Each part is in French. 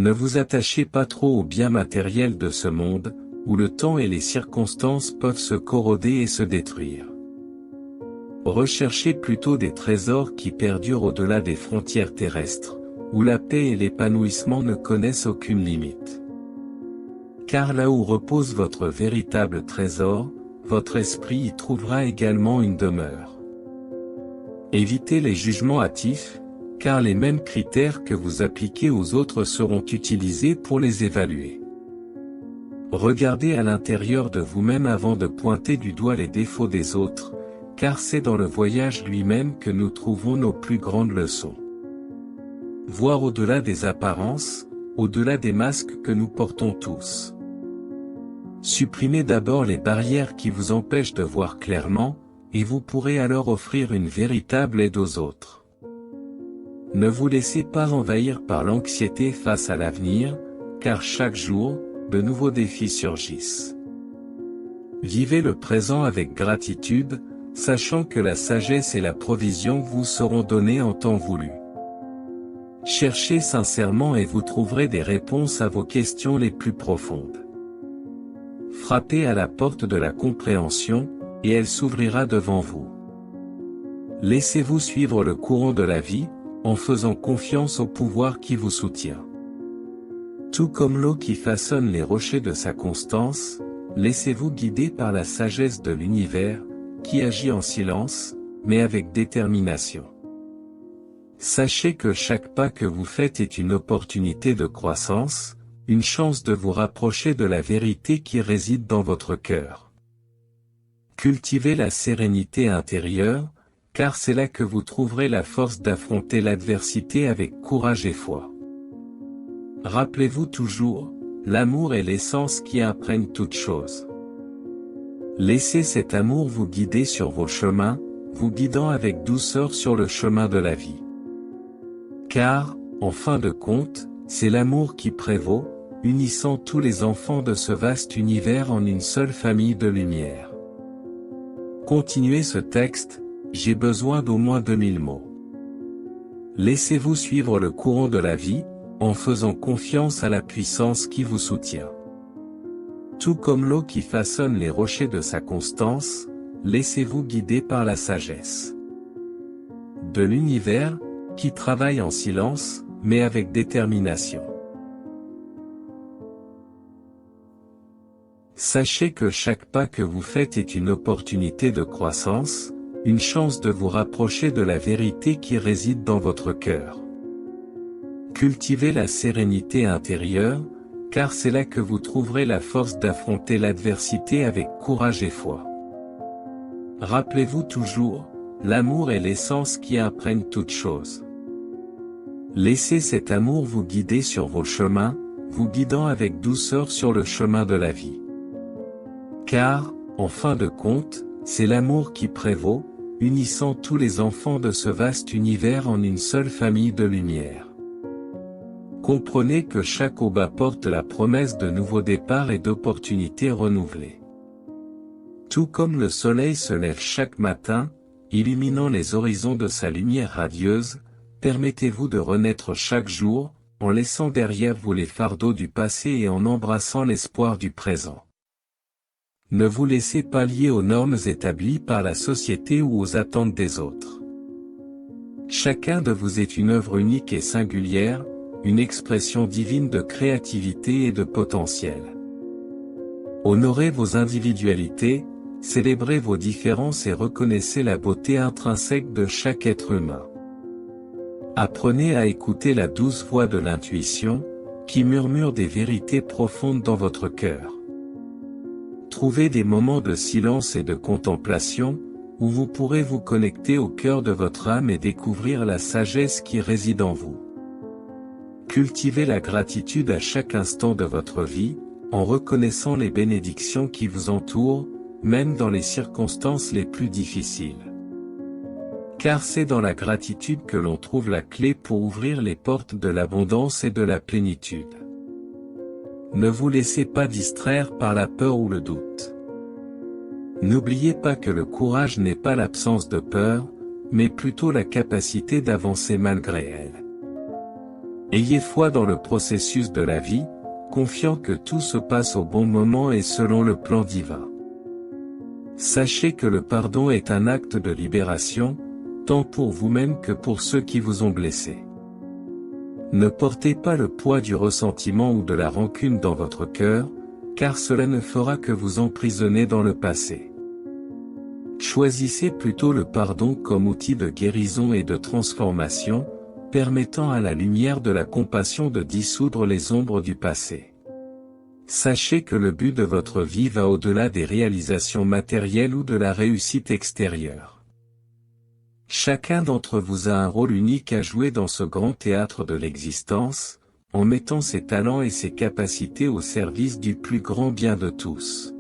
Ne vous attachez pas trop aux biens matériels de ce monde, où le temps et les circonstances peuvent se corroder et se détruire. Recherchez plutôt des trésors qui perdurent au-delà des frontières terrestres, où la paix et l'épanouissement ne connaissent aucune limite. Car là où repose votre véritable trésor, votre esprit y trouvera également une demeure. Évitez les jugements hâtifs, car les mêmes critères que vous appliquez aux autres seront utilisés pour les évaluer. Regardez à l'intérieur de vous-même avant de pointer du doigt les défauts des autres, car c'est dans le voyage lui-même que nous trouvons nos plus grandes leçons. Voir au-delà des apparences, au-delà des masques que nous portons tous. Supprimez d'abord les barrières qui vous empêchent de voir clairement, et vous pourrez alors offrir une véritable aide aux autres. Ne vous laissez pas envahir par l'anxiété face à l'avenir, car chaque jour, de nouveaux défis surgissent. Vivez le présent avec gratitude, sachant que la sagesse et la provision vous seront données en temps voulu. Cherchez sincèrement et vous trouverez des réponses à vos questions les plus profondes. Frappez à la porte de la compréhension, et elle s'ouvrira devant vous. Laissez-vous suivre le courant de la vie, en faisant confiance au pouvoir qui vous soutient. Tout comme l'eau qui façonne les rochers de sa constance, laissez-vous guider par la sagesse de l'univers, qui agit en silence, mais avec détermination. Sachez que chaque pas que vous faites est une opportunité de croissance, une chance de vous rapprocher de la vérité qui réside dans votre cœur. Cultivez la sérénité intérieure, car c'est là que vous trouverez la force d'affronter l'adversité avec courage et foi. Rappelez-vous toujours, l'amour est l'essence qui imprègne toute chose. Laissez cet amour vous guider sur vos chemins, vous guidant avec douceur sur le chemin de la vie. Car, en fin de compte, c'est l'amour qui prévaut, unissant tous les enfants de ce vaste univers en une seule famille de lumière. Continuez ce texte, j'ai besoin d'au moins 2000 mots. Laissez-vous suivre le courant de la vie, en faisant confiance à la puissance qui vous soutient. Tout comme l'eau qui façonne les rochers de sa constance, laissez-vous guider par la sagesse de l'univers, qui travaille en silence, mais avec détermination. Sachez que chaque pas que vous faites est une opportunité de croissance, une chance de vous rapprocher de la vérité qui réside dans votre cœur. Cultivez la sérénité intérieure, car c'est là que vous trouverez la force d'affronter l'adversité avec courage et foi. Rappelez-vous toujours, l'amour est l'essence qui imprègne toute chose. Laissez cet amour vous guider sur vos chemins, vous guidant avec douceur sur le chemin de la vie. Car, en fin de compte, c'est l'amour qui prévaut, unissant tous les enfants de ce vaste univers en une seule famille de lumière. Comprenez que chaque aube apporte la promesse de nouveaux départs et d'opportunités renouvelées. Tout comme le soleil se lève chaque matin, illuminant les horizons de sa lumière radieuse, permettez-vous de renaître chaque jour, en laissant derrière vous les fardeaux du passé et en embrassant l'espoir du présent. Ne vous laissez pas lier aux normes établies par la société ou aux attentes des autres. Chacun de vous est une œuvre unique et singulière, une expression divine de créativité et de potentiel. Honorez vos individualités, célébrez vos différences et reconnaissez la beauté intrinsèque de chaque être humain. Apprenez à écouter la douce voix de l'intuition, qui murmure des vérités profondes dans votre cœur. Trouvez des moments de silence et de contemplation, où vous pourrez vous connecter au cœur de votre âme et découvrir la sagesse qui réside en vous. Cultivez la gratitude à chaque instant de votre vie, en reconnaissant les bénédictions qui vous entourent, même dans les circonstances les plus difficiles. Car c'est dans la gratitude que l'on trouve la clé pour ouvrir les portes de l'abondance et de la plénitude. Ne vous laissez pas distraire par la peur ou le doute. N'oubliez pas que le courage n'est pas l'absence de peur, mais plutôt la capacité d'avancer malgré elle. Ayez foi dans le processus de la vie, confiant que tout se passe au bon moment et selon le plan divin. Sachez que le pardon est un acte de libération, tant pour vous-même que pour ceux qui vous ont blessé. Ne portez pas le poids du ressentiment ou de la rancune dans votre cœur, car cela ne fera que vous emprisonner dans le passé. Choisissez plutôt le pardon comme outil de guérison et de transformation, permettant à la lumière de la compassion de dissoudre les ombres du passé. Sachez que le but de votre vie va au-delà des réalisations matérielles ou de la réussite extérieure. Chacun d'entre vous a un rôle unique à jouer dans ce grand théâtre de l'existence, en mettant ses talents et ses capacités au service du plus grand bien de tous.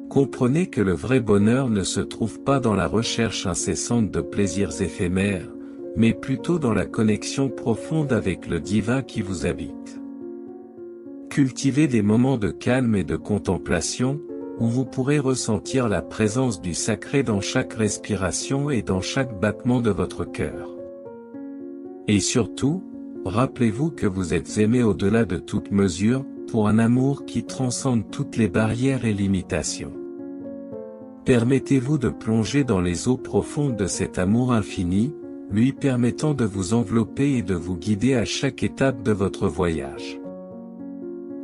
Comprenez que le vrai bonheur ne se trouve pas dans la recherche incessante de plaisirs éphémères, mais plutôt dans la connexion profonde avec le divin qui vous habite. Cultivez des moments de calme et de contemplation, où vous pourrez ressentir la présence du sacré dans chaque respiration et dans chaque battement de votre cœur. Et surtout, rappelez-vous que vous êtes aimé au-delà de toute mesure, pour un amour qui transcende toutes les barrières et limitations. Permettez-vous de plonger dans les eaux profondes de cet amour infini, lui permettant de vous envelopper et de vous guider à chaque étape de votre voyage.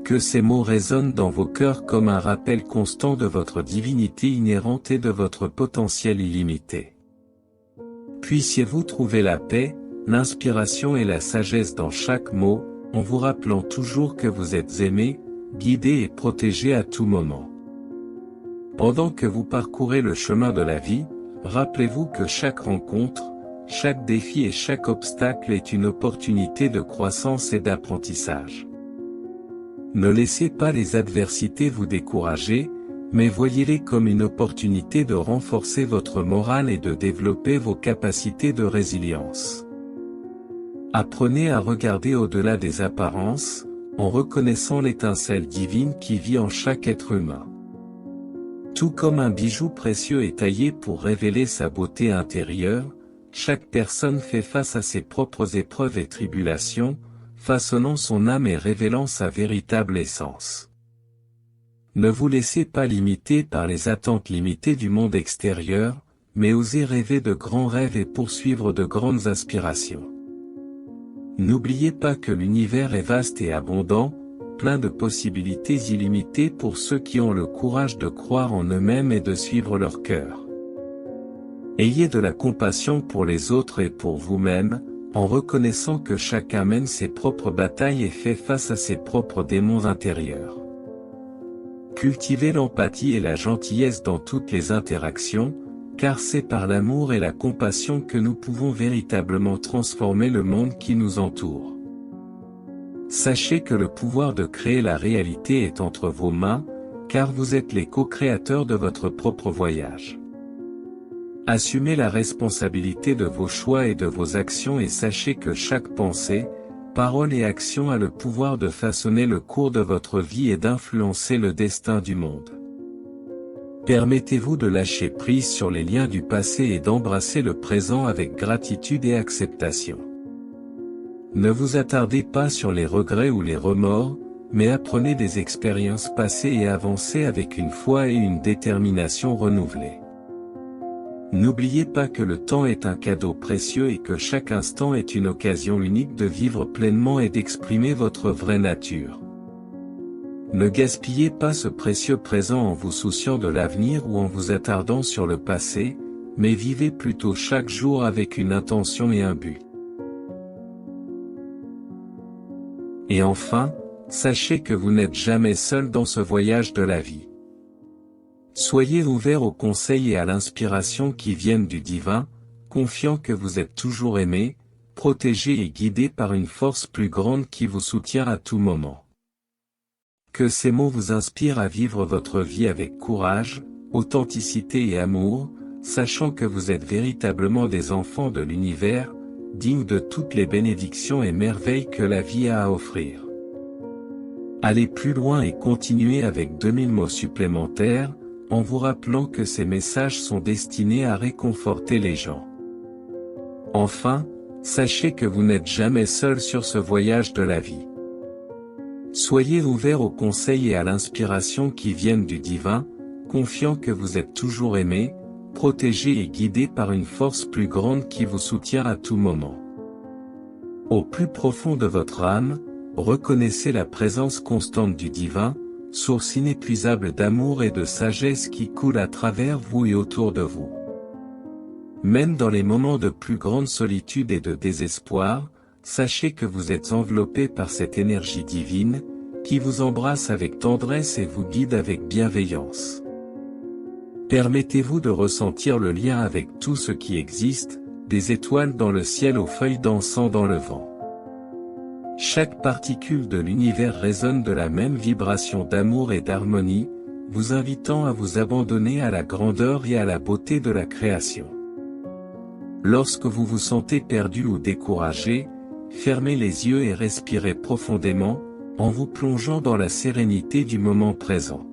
Que ces mots résonnent dans vos cœurs comme un rappel constant de votre divinité inhérente et de votre potentiel illimité. Puissiez-vous trouver la paix, l'inspiration et la sagesse dans chaque mot, en vous rappelant toujours que vous êtes aimé, guidé et protégé à tout moment. Pendant que vous parcourez le chemin de la vie, rappelez-vous que chaque rencontre, chaque défi et chaque obstacle est une opportunité de croissance et d'apprentissage. Ne laissez pas les adversités vous décourager, mais voyez-les comme une opportunité de renforcer votre morale et de développer vos capacités de résilience. Apprenez à regarder au-delà des apparences, en reconnaissant l'étincelle divine qui vit en chaque être humain. Tout comme un bijou précieux est taillé pour révéler sa beauté intérieure, chaque personne fait face à ses propres épreuves et tribulations, façonnant son âme et révélant sa véritable essence. Ne vous laissez pas limiter par les attentes limitées du monde extérieur, mais osez rêver de grands rêves et poursuivre de grandes aspirations. N'oubliez pas que l'univers est vaste et abondant, plein de possibilités illimitées pour ceux qui ont le courage de croire en eux-mêmes et de suivre leur cœur. Ayez de la compassion pour les autres et pour vous-même, en reconnaissant que chacun mène ses propres batailles et fait face à ses propres démons intérieurs. Cultivez l'empathie et la gentillesse dans toutes les interactions, car c'est par l'amour et la compassion que nous pouvons véritablement transformer le monde qui nous entoure. Sachez que le pouvoir de créer la réalité est entre vos mains, car vous êtes les co-créateurs de votre propre voyage. Assumez la responsabilité de vos choix et de vos actions et sachez que chaque pensée, parole et action a le pouvoir de façonner le cours de votre vie et d'influencer le destin du monde. Permettez-vous de lâcher prise sur les liens du passé et d'embrasser le présent avec gratitude et acceptation. Ne vous attardez pas sur les regrets ou les remords, mais apprenez des expériences passées et avancez avec une foi et une détermination renouvelées. N'oubliez pas que le temps est un cadeau précieux et que chaque instant est une occasion unique de vivre pleinement et d'exprimer votre vraie nature. Ne gaspillez pas ce précieux présent en vous souciant de l'avenir ou en vous attardant sur le passé, mais vivez plutôt chaque jour avec une intention et un but. Et enfin, sachez que vous n'êtes jamais seul dans ce voyage de la vie. Soyez ouverts aux conseils et à l'inspiration qui viennent du divin, confiant que vous êtes toujours aimé, protégé et guidé par une force plus grande qui vous soutient à tout moment. Que ces mots vous inspirent à vivre votre vie avec courage, authenticité et amour, sachant que vous êtes véritablement des enfants de l'univers, dignes de toutes les bénédictions et merveilles que la vie a à offrir. Allez plus loin et continuez avec 2000 mots supplémentaires, en vous rappelant que ces messages sont destinés à réconforter les gens. Enfin, sachez que vous n'êtes jamais seul sur ce voyage de la vie. Soyez ouverts aux conseils et à l'inspiration qui viennent du divin, confiant que vous êtes toujours aimé, protégé et guidé par une force plus grande qui vous soutient à tout moment. Au plus profond de votre âme, reconnaissez la présence constante du divin, source inépuisable d'amour et de sagesse qui coule à travers vous et autour de vous. Même dans les moments de plus grande solitude et de désespoir, sachez que vous êtes enveloppé par cette énergie divine, qui vous embrasse avec tendresse et vous guide avec bienveillance. Permettez-vous de ressentir le lien avec tout ce qui existe, des étoiles dans le ciel aux feuilles dansant dans le vent. Chaque particule de l'univers résonne de la même vibration d'amour et d'harmonie, vous invitant à vous abandonner à la grandeur et à la beauté de la création. Lorsque vous vous sentez perdu ou découragé, fermez les yeux et respirez profondément, en vous plongeant dans la sérénité du moment présent.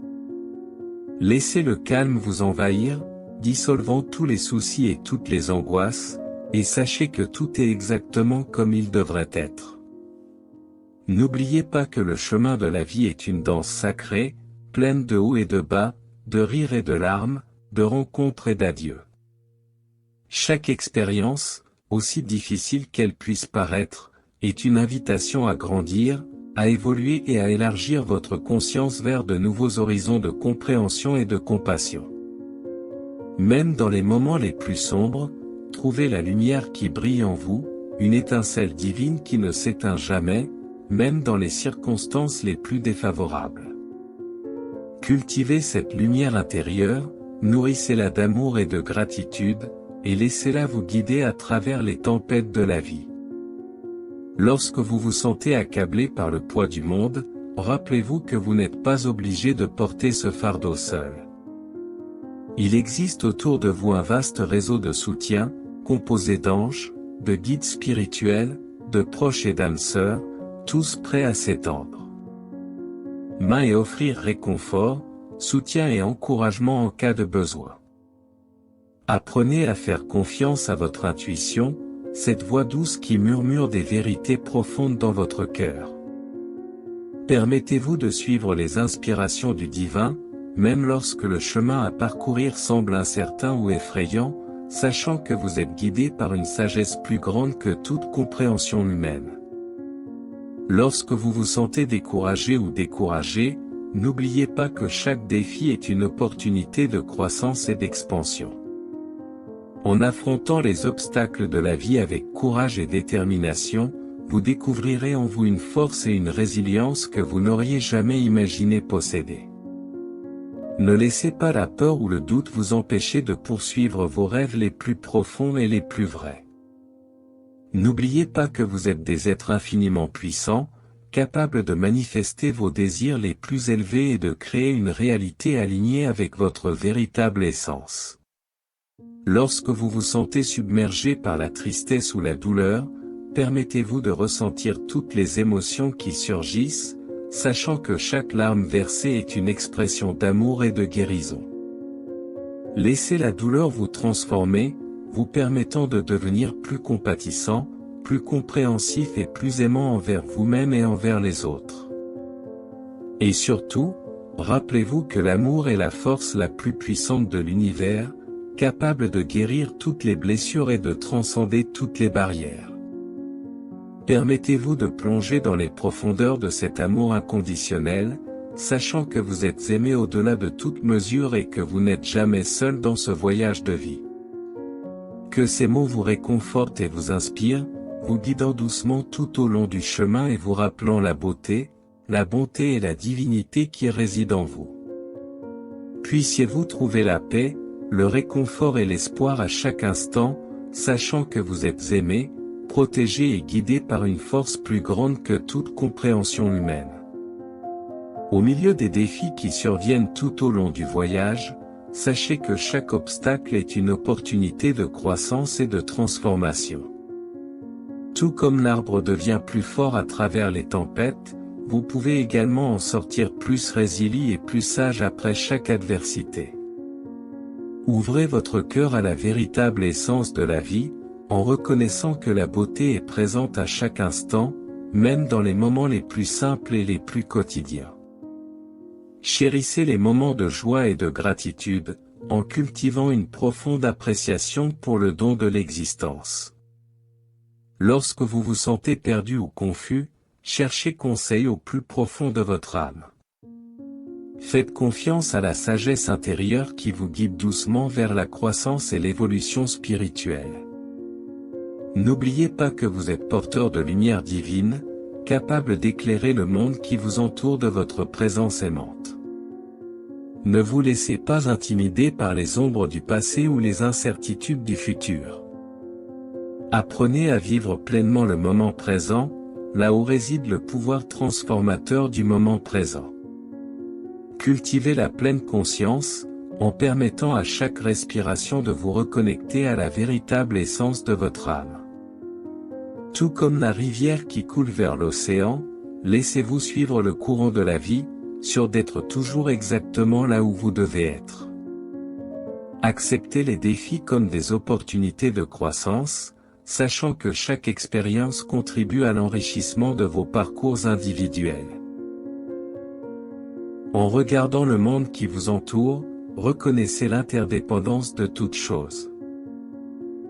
Laissez le calme vous envahir, dissolvant tous les soucis et toutes les angoisses, et sachez que tout est exactement comme il devrait être. N'oubliez pas que le chemin de la vie est une danse sacrée, pleine de hauts et de bas, de rires et de larmes, de rencontres et d'adieux. Chaque expérience, aussi difficile qu'elle puisse paraître, est une invitation à grandir, à évoluer et à élargir votre conscience vers de nouveaux horizons de compréhension et de compassion. Même dans les moments les plus sombres, trouvez la lumière qui brille en vous, une étincelle divine qui ne s'éteint jamais, même dans les circonstances les plus défavorables. Cultivez cette lumière intérieure, nourrissez-la d'amour et de gratitude, et laissez-la vous guider à travers les tempêtes de la vie. Lorsque vous vous sentez accablé par le poids du monde, rappelez-vous que vous n'êtes pas obligé de porter ce fardeau seul. Il existe autour de vous un vaste réseau de soutien, composé d'anges, de guides spirituels, de proches et d'âmes sœurs, tous prêts à s'étendre. Main et offrir réconfort, soutien et encouragement en cas de besoin. Apprenez à faire confiance à votre intuition, cette voix douce qui murmure des vérités profondes dans votre cœur. Permettez-vous de suivre les inspirations du divin, même lorsque le chemin à parcourir semble incertain ou effrayant, sachant que vous êtes guidé par une sagesse plus grande que toute compréhension humaine. Lorsque vous vous sentez découragé ou découragé, n'oubliez pas que chaque défi est une opportunité de croissance et d'expansion. En affrontant les obstacles de la vie avec courage et détermination, vous découvrirez en vous une force et une résilience que vous n'auriez jamais imaginé posséder. Ne laissez pas la peur ou le doute vous empêcher de poursuivre vos rêves les plus profonds et les plus vrais. N'oubliez pas que vous êtes des êtres infiniment puissants, capables de manifester vos désirs les plus élevés et de créer une réalité alignée avec votre véritable essence. Lorsque vous vous sentez submergé par la tristesse ou la douleur, permettez-vous de ressentir toutes les émotions qui surgissent, sachant que chaque larme versée est une expression d'amour et de guérison. Laissez la douleur vous transformer, vous permettant de devenir plus compatissant, plus compréhensif et plus aimant envers vous-même et envers les autres. Et surtout, rappelez-vous que l'amour est la force la plus puissante de l'univers, capable de guérir toutes les blessures et de transcender toutes les barrières. Permettez-vous de plonger dans les profondeurs de cet amour inconditionnel, sachant que vous êtes aimé au-delà de toute mesure et que vous n'êtes jamais seul dans ce voyage de vie. Que ces mots vous réconfortent et vous inspirent, vous guidant doucement tout au long du chemin et vous rappelant la beauté, la bonté et la divinité qui résident en vous. Puissiez-vous trouver la paix, le réconfort et l'espoir à chaque instant, sachant que vous êtes aimé, protégé et guidé par une force plus grande que toute compréhension humaine. Au milieu des défis qui surviennent tout au long du voyage, sachez que chaque obstacle est une opportunité de croissance et de transformation. Tout comme l'arbre devient plus fort à travers les tempêtes, vous pouvez également en sortir plus résilient et plus sage après chaque adversité. Ouvrez votre cœur à la véritable essence de la vie, en reconnaissant que la beauté est présente à chaque instant, même dans les moments les plus simples et les plus quotidiens. Chérissez les moments de joie et de gratitude, en cultivant une profonde appréciation pour le don de l'existence. Lorsque vous vous sentez perdu ou confus, cherchez conseil au plus profond de votre âme. Faites confiance à la sagesse intérieure qui vous guide doucement vers la croissance et l'évolution spirituelle. N'oubliez pas que vous êtes porteur de lumière divine, capable d'éclairer le monde qui vous entoure de votre présence aimante. Ne vous laissez pas intimider par les ombres du passé ou les incertitudes du futur. Apprenez à vivre pleinement le moment présent, là où réside le pouvoir transformateur du moment présent. Cultivez la pleine conscience, en permettant à chaque respiration de vous reconnecter à la véritable essence de votre âme. Tout comme la rivière qui coule vers l'océan, laissez-vous suivre le courant de la vie, sûr d'être toujours exactement là où vous devez être. Acceptez les défis comme des opportunités de croissance, sachant que chaque expérience contribue à l'enrichissement de vos parcours individuels. En regardant le monde qui vous entoure, reconnaissez l'interdépendance de toute chose.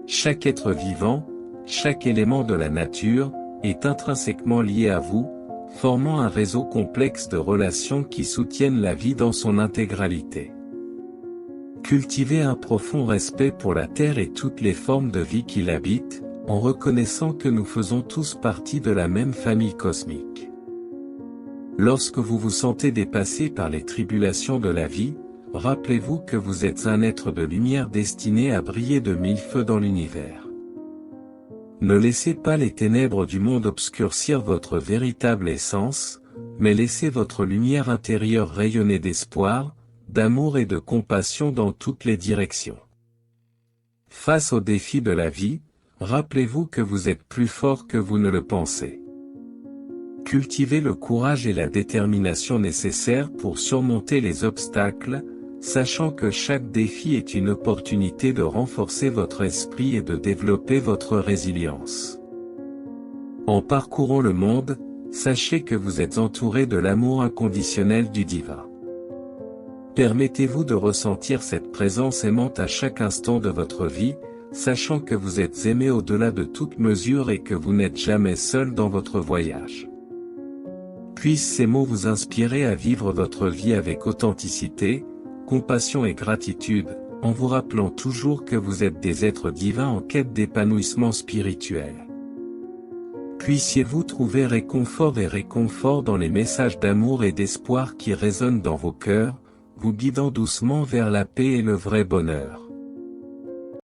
Chaque être vivant, chaque élément de la nature, est intrinsèquement lié à vous, formant un réseau complexe de relations qui soutiennent la vie dans son intégralité. Cultivez un profond respect pour la Terre et toutes les formes de vie qui l'habitent, en reconnaissant que nous faisons tous partie de la même famille cosmique. Lorsque vous vous sentez dépassé par les tribulations de la vie, rappelez-vous que vous êtes un être de lumière destiné à briller de mille feux dans l'univers. Ne laissez pas les ténèbres du monde obscurcir votre véritable essence, mais laissez votre lumière intérieure rayonner d'espoir, d'amour et de compassion dans toutes les directions. Face aux défis de la vie, rappelez-vous que vous êtes plus fort que vous ne le pensez. Cultivez le courage et la détermination nécessaires pour surmonter les obstacles, sachant que chaque défi est une opportunité de renforcer votre esprit et de développer votre résilience. En parcourant le monde, sachez que vous êtes entouré de l'amour inconditionnel du divin. Permettez-vous de ressentir cette présence aimante à chaque instant de votre vie, sachant que vous êtes aimé au-delà de toute mesure et que vous n'êtes jamais seul dans votre voyage. Puissent ces mots vous inspirer à vivre votre vie avec authenticité, compassion et gratitude, en vous rappelant toujours que vous êtes des êtres divins en quête d'épanouissement spirituel. Puissiez-vous trouver réconfort dans les messages d'amour et d'espoir qui résonnent dans vos cœurs, vous guidant doucement vers la paix et le vrai bonheur.